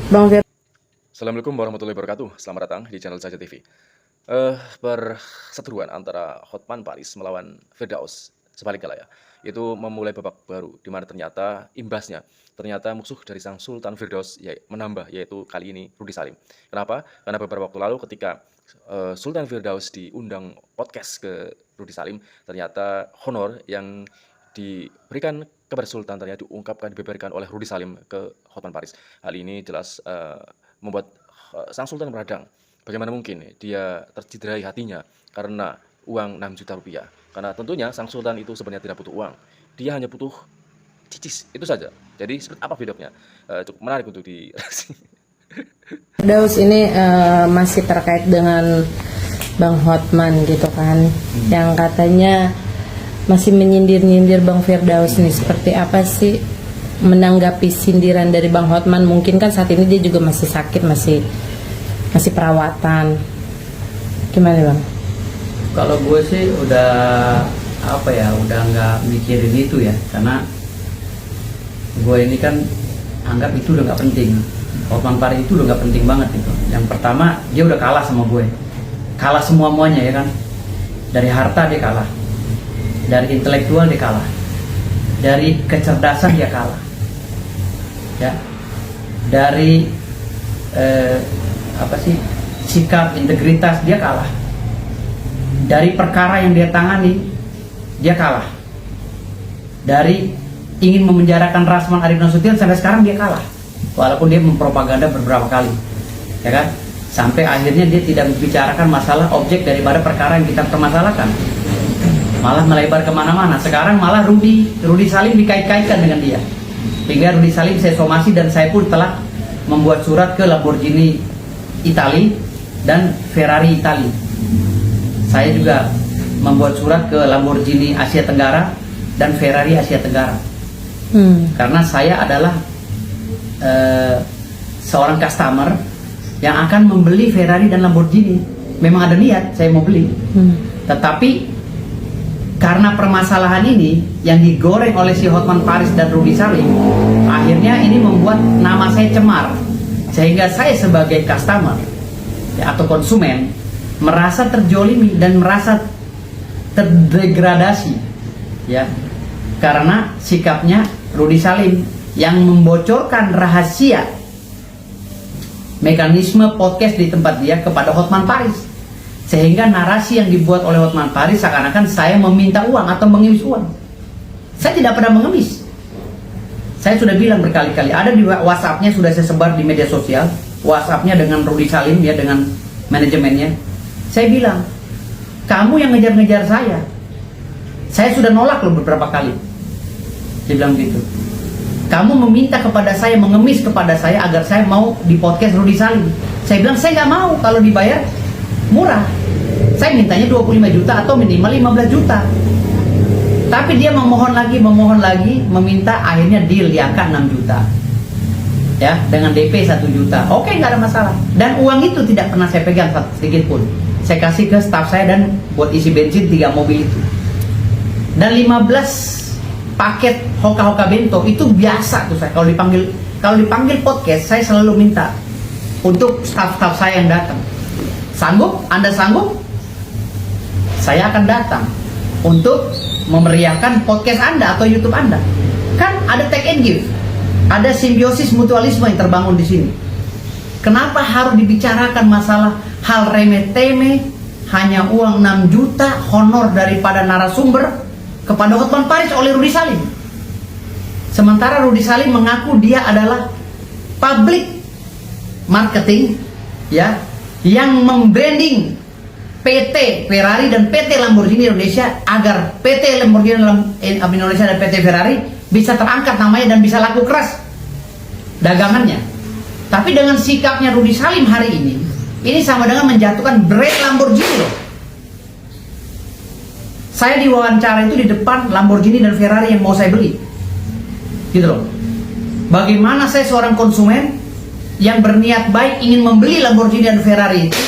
Bang Fir. Assalamualaikum warahmatullahi wabarakatuh. Selamat datang di channel Saja TV. Perseteruan antara Hotman Paris melawan Firdaus sebaliknya lah ya, itu memulai babak baru di mana ternyata imbasnya musuh dari sang Sultan Firdaus ya, menambah, yaitu kali ini Rudy Salim. Kenapa? Karena beberapa waktu lalu ketika Sultan Firdaus diundang podcast ke Rudy Salim, ternyata honor yang diberikan kepada Sultan ternyata diungkapkan, dibeberkan oleh Rudy Salim ke Hotman Paris. Hal ini jelas membuat sang Sultan meradang. Bagaimana mungkin dia tercederai hatinya karena uang 6 juta rupiah. Karena tentunya sang Sultan itu sebenarnya tidak butuh uang. Dia hanya butuh cicis, itu saja. Jadi seperti apa videonya? Cukup menarik untuk di Firdaus ini masih terkait dengan Bang Hotman gitu kan, yang katanya masih menyindir-nyindir Bang Firdaus nih. Seperti apa sih menanggapi sindiran dari Bang Hotman? Mungkin kan saat ini dia juga masih sakit, masih perawatan. Gimana Bang? Kalau gue sih udah udah nggak mikirin itu ya, karena gue ini kan anggap itu udah nggak penting. Hotman Paris itu udah nggak penting banget itu. Yang pertama, dia udah kalah sama gue, kalah semua-muanya ya kan. Dari harta dia kalah, dari intelektual dia kalah, dari kecerdasan dia kalah, ya, dari sikap integritas dia kalah, dari perkara yang dia tangani dia kalah, dari ingin memenjarakan Rasman Arief Nasution sampai sekarang dia kalah, walaupun dia mempropaganda beberapa kali, ya kan, sampai akhirnya dia tidak membicarakan masalah objek daripada perkara yang kita permasalahkan, malah melebar kemana-mana. Sekarang malah Rudy Salim dikait-kaitkan dengan dia, sehingga Rudy Salim saya somasi, dan saya pun telah membuat surat ke Lamborghini Itali dan Ferrari Itali. Saya juga membuat surat ke Lamborghini Asia Tenggara dan Ferrari Asia Tenggara. Karena saya adalah seorang customer yang akan membeli Ferrari dan Lamborghini. Memang ada niat saya mau beli, tetapi karena permasalahan ini yang digoreng oleh si Hotman Paris dan Rudy Salim, akhirnya ini membuat nama saya cemar, sehingga saya sebagai customer ya, atau konsumen merasa terjolimi dan merasa terdegradasi ya, karena sikapnya Rudy Salim yang membocorkan rahasia mekanisme podcast di tempat dia kepada Hotman Paris, sehingga narasi yang dibuat oleh Hotman Paris seakan-akan saya meminta uang atau mengemis uang. Saya tidak pernah mengemis. Saya sudah bilang berkali-kali, ada di WhatsApp-nya, sudah saya sebar di media sosial, WhatsApp-nya dengan Rudy Salim ya, dengan manajemennya. Saya bilang, kamu yang ngejar-ngejar saya. Saya sudah nolak loh beberapa kali. Dia bilang gitu. Kamu meminta kepada saya, mengemis kepada saya agar saya mau di podcast Rudy Salim. Saya bilang, saya nggak mau kalau dibayar murah. Saya mintanya 25 juta atau minimal 15 juta. Tapi dia memohon lagi, meminta, akhirnya deal di angka 6 juta. Ya, dengan DP 1 juta. Oke, nggak ada masalah. Dan uang itu tidak pernah saya pegang sedikit pun. Saya kasih ke staff saya dan buat isi bensin 3 mobil itu. Dan 15 paket hoka-hoka bento itu biasa tuh saya. Kalau dipanggil podcast, saya selalu minta untuk staff-staff saya yang datang. Sanggup? Anda sanggup? Saya akan datang untuk memeriahkan podcast Anda atau YouTube Anda. Kan ada take and give, ada simbiosis mutualisme yang terbangun di sini. Kenapa harus dibicarakan masalah hal remeh-temeh, hanya uang 6 juta honor daripada narasumber kepada Hotman Paris oleh Rudy Salim? Sementara Rudy Salim mengaku dia adalah public marketing ya, yang membranding PT Ferrari dan PT Lamborghini Indonesia agar PT Lamborghini Indonesia dan PT Ferrari bisa terangkat namanya dan bisa laku keras dagangannya. Tapi dengan sikapnya Rudy Salim hari ini sama dengan menjatuhkan brand Lamborghini loh. Saya diwawancara itu di depan Lamborghini dan Ferrari yang mau saya beli, gitu loh. Bagaimana saya seorang konsumen yang berniat baik ingin membeli Lamborghini dan Ferrari itu,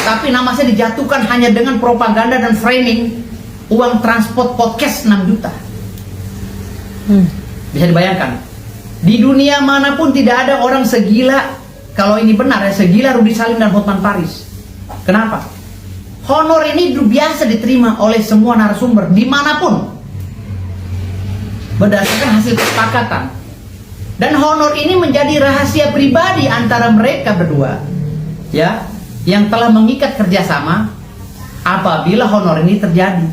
tapi nama saya dijatuhkan hanya dengan propaganda dan framing uang transport podcast 6 juta. Bisa dibayangkan, di dunia manapun tidak ada orang segila kalau ini benar ya, segila Rudy Salim dan Hotman Paris. Kenapa? Honor ini biasa diterima oleh semua narasumber dimanapun, berdasarkan hasil kesepakatan. Dan honor ini menjadi rahasia pribadi antara mereka berdua, ya, yang telah mengikat kerjasama. Apabila honor ini terjadi,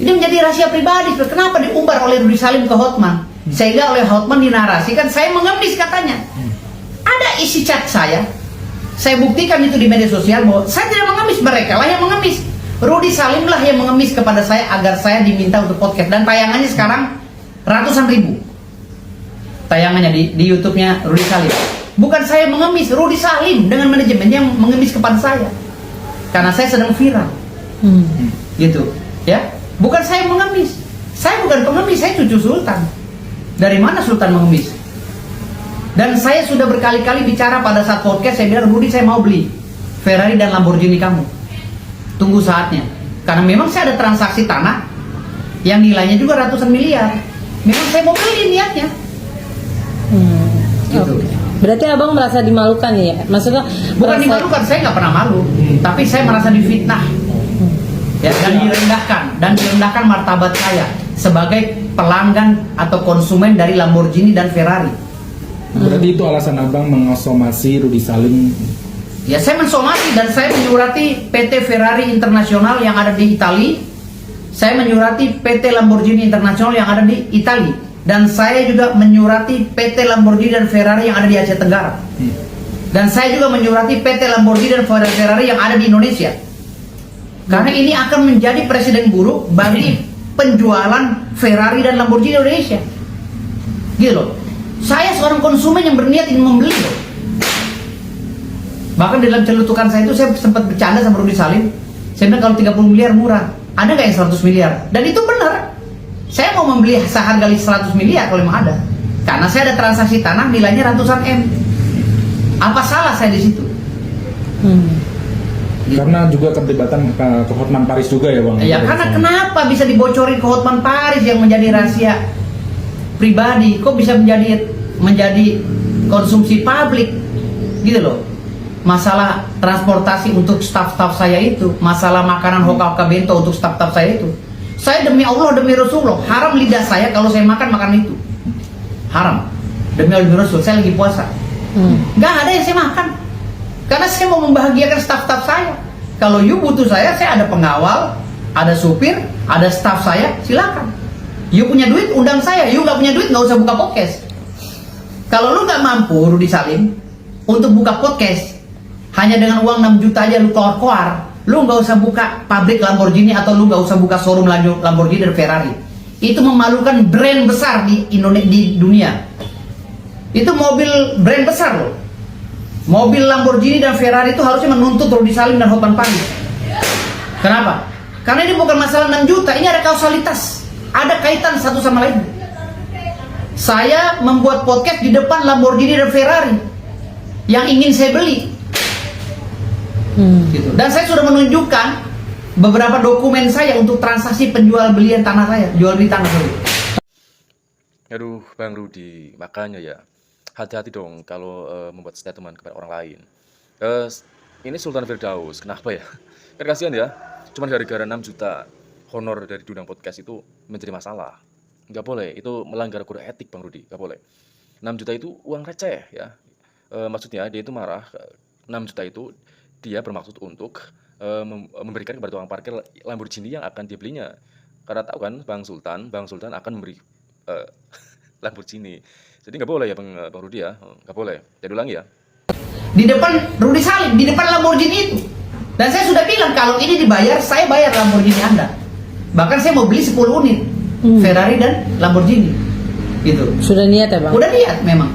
ini menjadi rahasia pribadi. Kenapa diumbar oleh Rudy Salim ke Hotman? Sehingga oleh Hotman dinarasikan saya mengemis katanya. Ada isi chat saya buktikan itu di media sosial bahwa saya tidak mengemis, mereka lah yang mengemis. Rudy Salim lah yang mengemis kepada saya agar saya diminta untuk podcast. Dan tayangannya sekarang ratusan ribu. Tayangannya di YouTube-nya Rudy Salim. Bukan saya mengemis, Rudy Salim dengan manajemen yang mengemis kepada saya. Karena saya sedang viral. Gitu, ya. Bukan saya mengemis. Saya bukan pengemis, saya cucu sultan. Dari mana sultan mengemis? Dan saya sudah berkali-kali bicara pada saat podcast, saya bilang, Rudy, saya mau beli Ferrari dan Lamborghini kamu. Tunggu saatnya. Karena memang saya ada transaksi tanah yang nilainya juga ratusan miliar. Memang saya mau beli niatnya. Gitu. Okay. Berarti abang merasa dimalukan ya? Maksudnya bukan dimalukan, saya nggak pernah malu, tapi saya merasa difitnah, ya, dan direndahkan martabat saya sebagai pelanggan atau konsumen dari Lamborghini dan Ferrari. Berarti itu alasan abang mengasomasi Rudy Salim? Ya, saya mensomasi dan saya menyurati PT Ferrari Internasional yang ada di Italia. Saya menyurati PT Lamborghini Internasional yang ada di Italia. Dan saya juga menyurati PT Lamborghini dan Ferrari yang ada di Asia Tenggara. Dan saya juga menyurati PT Lamborghini dan Ferrari yang ada di Indonesia. Karena ini akan menjadi presiden buruk bagi penjualan Ferrari dan Lamborghini Indonesia. Gitu loh. Saya seorang konsumen yang berniat ingin membeli loh. Bahkan dalam celutukan saya itu saya sempat bercanda sama Rudy Salim. Saya bilang kalau 30 miliar murah, ada nggak yang 100 miliar? Dan itu benar. Saya mau membeli seharga 100 miliar kalau memang ada. Karena saya ada transaksi tanah nilainya ratusan M. Apa salah saya di situ? Karena juga keterlibatan ke Hotman Paris juga ya bang? Ya karena kenapa bisa dibocorin ke Hotman Paris yang menjadi rahasia pribadi? Kok bisa menjadi konsumsi publik? Gitu loh. Masalah transportasi untuk staf-staf saya itu, masalah makanan hoka-hoka bento untuk staf-staf saya itu. Saya demi Allah, demi Rasulullah, haram lidah saya kalau saya makan itu. Haram. Demi Allah, demi Rasul, saya lagi puasa. Nggak ada yang saya makan. Karena saya mau membahagiakan staf-staf saya. Kalau you butuh saya ada pengawal, ada supir, ada staf saya, silakan. You punya duit, undang saya. You nggak punya duit, nggak usah buka podcast. Kalau lu nggak mampu, Rudy Salim, untuk buka podcast, hanya dengan uang 6 juta aja lu keluar-keluar, lu nggak usah buka pabrik Lamborghini atau lu nggak usah buka showroom Lamborghini dan Ferrari. Itu memalukan brand besar di Indonesia, di dunia. Itu mobil brand besar loh. Mobil Lamborghini dan Ferrari itu harusnya menuntut Rudy Salim dan Hotman Paris. Kenapa? Karena ini bukan masalah 6 juta, ini ada kausalitas, ada kaitan satu sama lain. Saya membuat podcast di depan Lamborghini dan Ferrari yang ingin saya beli. Gitu. Dan saya sudah menunjukkan beberapa dokumen saya untuk transaksi penjual belian tanah saya, jual beli tanah saya. Aduh, Bang Rudy, makanya ya hati-hati dong kalau membuat statement kepada orang lain. Ini Sultan Firdaus, kenapa ya? Kan kasihan ya, cuma gara-gara 6 juta honor dari diundang podcast itu menjadi masalah. Nggak boleh, itu melanggar kode etik Bang Rudy, nggak boleh. 6 juta itu uang receh ya. Maksudnya dia itu marah, 6 juta itu dia bermaksud untuk memberikan kepada tukang parkir Lamborghini yang akan dibelinya. Karena tahu kan Bang Sultan akan memberi Lamborghini. Jadi nggak boleh ya Bang Rudy ya, nggak boleh. Jadi ulangi ya. Di depan Rudy Salim, di depan Lamborghini itu. Dan saya sudah bilang kalau ini dibayar, saya bayar Lamborghini Anda. Bahkan saya mau beli 10 unit Ferrari dan Lamborghini. Gitu. Sudah niat ya bang? Udah niat memang.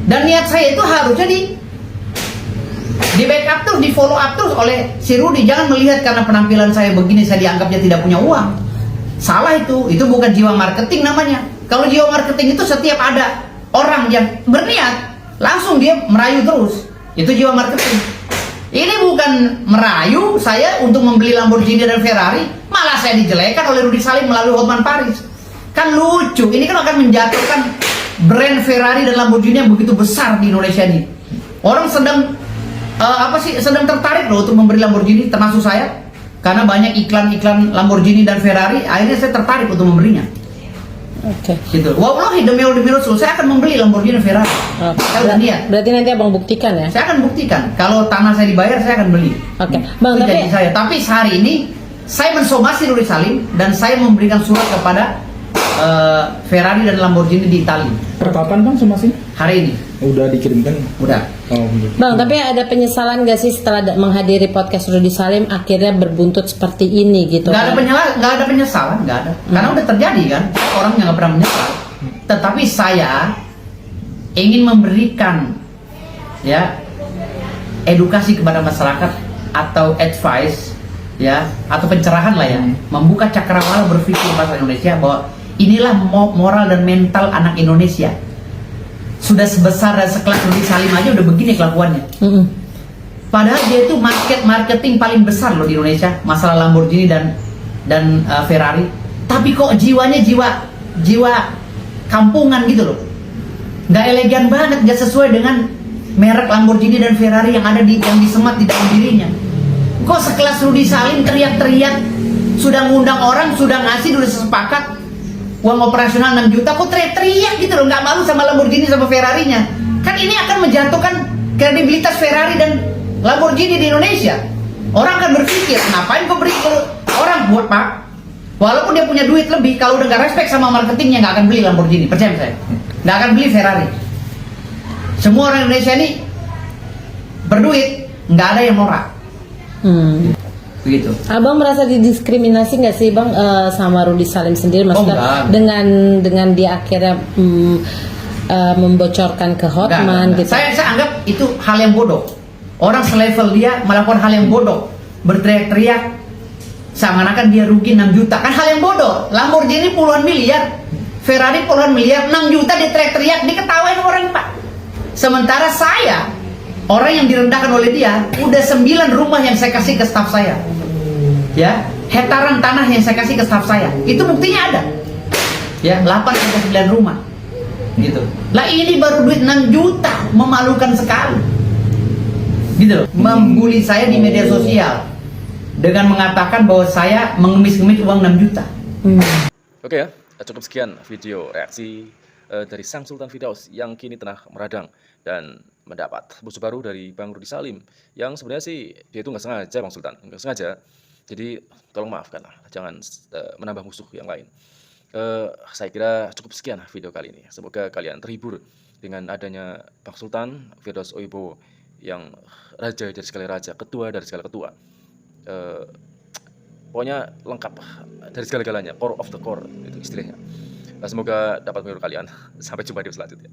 Dan niat saya itu harusnya di backup terus, di follow up terus oleh si Rudy. Jangan melihat karena penampilan saya begini saya dianggapnya tidak punya uang. Salah itu bukan jiwa marketing namanya. Kalau jiwa marketing itu setiap ada orang yang berniat langsung dia merayu terus. Itu jiwa marketing. Ini bukan merayu saya untuk membeli Lamborghini dan Ferrari, malah saya dijelekan oleh Rudy Salim melalui Hotman Paris. Kan lucu. Ini kan akan menjatuhkan brand Ferrari dan Lamborghini yang begitu besar di Indonesia ini. Orang sedang sedang tertarik loh untuk memberi Lamborghini, termasuk saya, karena banyak iklan-iklan Lamborghini dan Ferrari. Akhirnya saya tertarik untuk memberinya. Oke. Gitu. Wallahi demi Rasul, saya akan membeli Lamborghini dan Ferrari. Saya udah niat. Berarti nanti abang buktikan ya. Saya akan buktikan. Kalau tanah saya dibayar, saya akan beli. Oke, Bang, Itu tapi janji saya. Tapi hari ini saya mensomasi Nuri Salim dan saya memberikan surat kepada Ferrari dan Lamborghini di Italia Kapan Bang somasi? hari ini. Udah dikirimkan? Udah. Oh, gitu. Bang, tapi ada penyesalan gak sih setelah menghadiri podcast Rudy Salim akhirnya berbuntut seperti ini gitu? Nggak ada penyesalan, nggak ada. Karena udah terjadi kan. Orang yang nggak pernah menyesal. Tetapi saya ingin memberikan ya edukasi kepada masyarakat atau advice ya atau pencerahan lah ya, membuka cakrawala berpikir bahasa Indonesia bahwa inilah moral dan mental anak Indonesia. Sudah sebesar dan sekelas Rudy Salim aja udah begini kelakuannya. Padahal dia itu marketing paling besar loh di Indonesia, masalah Lamborghini dan Ferrari. Tapi kok jiwanya jiwa kampungan gitu loh. Nggak elegan banget, nggak sesuai dengan merek Lamborghini dan Ferrari yang ada yang disemat di dalam dirinya. Kok sekelas Rudy Salim teriak-teriak, sudah ngundang orang, sudah ngasih, sudah sepakat uang operasional 6 juta, kok teriak-teriak gitu loh, nggak malu sama Lamborghini sama Ferrarinya. Kan ini akan menjatuhkan kredibilitas Ferrari dan Lamborghini di Indonesia. Orang akan berpikir, ngapain kok beri ke orang buat Pak? Walaupun dia punya duit lebih, kalau udah gak respect sama marketingnya nggak akan beli Lamborghini, percaya saya. Nggak akan beli Ferrari. Semua orang Indonesia ini berduit, nggak ada yang norak. Begitu. Abang merasa didiskriminasi nggak sih Bang sama Rudy Salim sendiri, maksudnya enggak. dengan dia akhirnya membocorkan ke Hotman Enggak. gitu? Saya anggap itu hal yang bodoh. Orang selevel dia melakukan hal yang bodoh, berteriak-teriak seakan-akan dia rugi 6 juta, kan hal yang bodoh. Lamborghini puluhan miliar, Ferrari puluhan miliar, 6 juta dia teriak-teriak, diketawain orang Pak. Sementara saya, orang yang direndahkan oleh dia, udah 9 rumah yang saya kasih ke staf saya. Ya, hektaran tanah yang saya kasih ke staf saya. Itu buktinya ada. Ya, 8-9 rumah. Gitu. Lah ini baru duit 6 juta, memalukan sekali. Gitu loh. Membuli saya di media sosial dengan mengatakan bahwa saya mengemis-ngemis uang 6 juta. Oke ya, cukup sekian video reaksi dari Sang Sultan Firdaus yang kini tengah meradang dan mendapat musuh baru dari Bang Rudy Salim yang sebenarnya sih dia itu nggak sengaja, Bang Sultan, nggak sengaja. Jadi tolong maafkan lah, jangan menambah musuh yang lain. Saya kira cukup sekian video kali ini. Semoga kalian terhibur dengan adanya Bang Sultan Firdaus Oibowo yang raja dari segala raja, ketua dari segala ketua. Pokoknya lengkap dari segala-galanya, core of the core itu istilahnya. Semoga dapat menghibur kalian. Sampai jumpa di video selanjutnya.